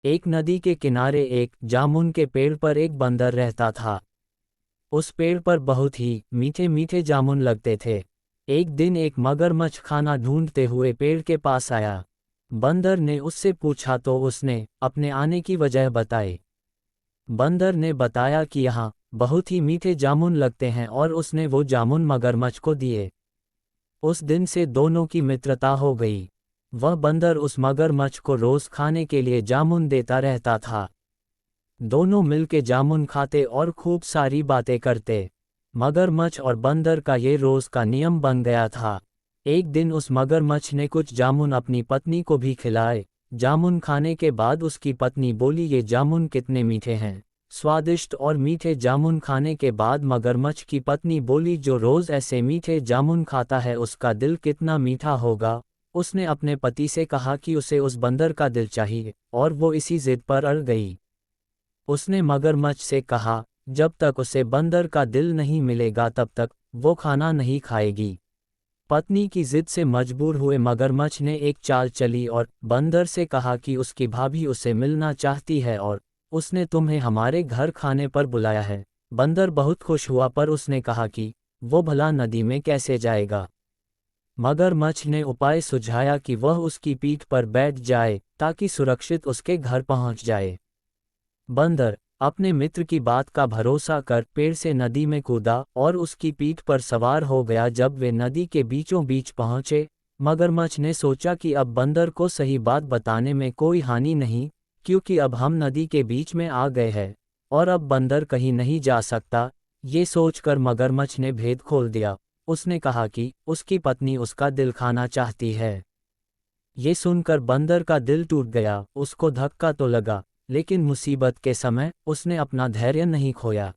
एक नदी के किनारे एक जामुन के पेड़ पर एक बंदर रहता था। उस पेड़ पर बहुत ही मीठे मीठे जामुन लगते थे। एक दिन एक मगरमच्छ खाना ढूंढते हुए पेड़ के पास आया। बंदर ने उससे पूछा तो उसने अपने आने की वजह बताई। बंदर ने बताया कि यहाँ बहुत ही मीठे जामुन लगते हैं और उसने वो जामुन मगरमच्छ को दिए। उस दिन से दोनों की मित्रता हो गई। वह बंदर उस मगरमच्छ को रोज खाने के लिए जामुन देता रहता था। दोनों मिलके जामुन खाते और खूब सारी बातें करते। मगरमच्छ और बंदर का ये रोज का नियम बन गया था। एक दिन उस मगरमच्छ ने कुछ जामुन अपनी पत्नी को भी खिलाए। जामुन खाने के बाद उसकी पत्नी बोली, ये जामुन कितने मीठे हैं। स्वादिष्ट और मीठे जामुन खाने के बाद मगरमच्छ की पत्नी बोली, जो रोज ऐसे मीठे जामुन खाता है उसका दिल कितना मीठा होगा। उसने अपने पति से कहा कि उसे उस बंदर का दिल चाहिए और वो इसी जिद पर अड़ गई। उसने मगरमच्छ से कहा, जब तक उसे बंदर का दिल नहीं मिलेगा तब तक वो खाना नहीं खाएगी। पत्नी की जिद से मजबूर हुए मगरमच्छ ने एक चाल चली और बंदर से कहा कि उसकी भाभी उसे मिलना चाहती है और उसने तुम्हें हमारे घर खाने पर बुलाया है। बंदर बहुत खुश हुआ, पर उसने कहा कि वो भला नदी में कैसे जाएगा। मगरमच्छ ने उपाय सुझाया कि वह उसकी पीठ पर बैठ जाए ताकि सुरक्षित उसके घर पहुंच जाए। बंदर अपने मित्र की बात का भरोसा कर पेड़ से नदी में कूदा और उसकी पीठ पर सवार हो गया। जब वे नदी के बीचों बीच पहुंचे, मगरमच्छ ने सोचा कि अब बंदर को सही बात बताने में कोई हानि नहीं, क्योंकि अब हम नदी के बीच में आ गए हैं और अब बंदर कहीं नहीं जा सकता। ये सोचकर मगरमच्छ ने भेद खोल दिया। उसने कहा कि उसकी पत्नी उसका दिल खाना चाहती है। ये सुनकर बंदर का दिल टूट गया। उसको धक्का तो लगा, लेकिन मुसीबत के समय उसने अपना धैर्य नहीं खोया।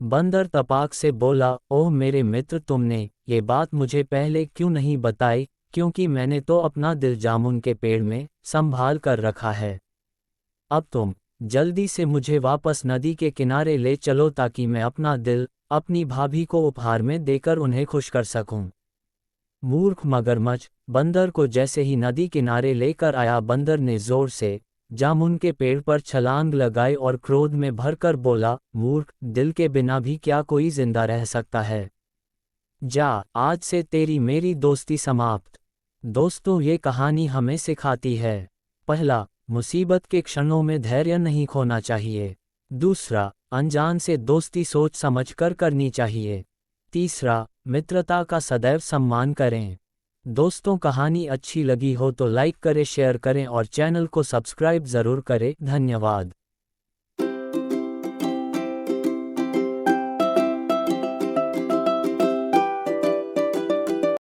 बंदर तपाक से बोला, ओह मेरे मित्र, तुमने ये बात मुझे पहले क्यों नहीं बताई, क्योंकि मैंने तो अपना दिल जामुन के पेड़ में संभाल कर रखा है। अब तुम जल्दी से मुझे वापस नदी के किनारे ले चलो ताकि मैं अपना दिल अपनी भाभी को उपहार में देकर उन्हें खुश कर सकूं। मूर्ख मगरमच्छ बंदर को जैसे ही नदी किनारे लेकर आया, बंदर ने जोर से जामुन के पेड़ पर छलांग लगाई और क्रोध में भरकर बोला, मूर्ख, दिल के बिना भी क्या कोई जिंदा रह सकता है। जा, आज से तेरी मेरी दोस्ती समाप्त। दोस्तों, ये कहानी हमें सिखाती है, पहला, मुसीबत के क्षणों में धैर्य नहीं खोना चाहिए। दूसरा, अनजान से दोस्ती सोच समझ कर करनी चाहिए। तीसरा, मित्रता का सदैव सम्मान करें। दोस्तों, कहानी अच्छी लगी हो तो लाइक करें, शेयर करें और चैनल को सब्सक्राइब ज़रूर करें। धन्यवाद।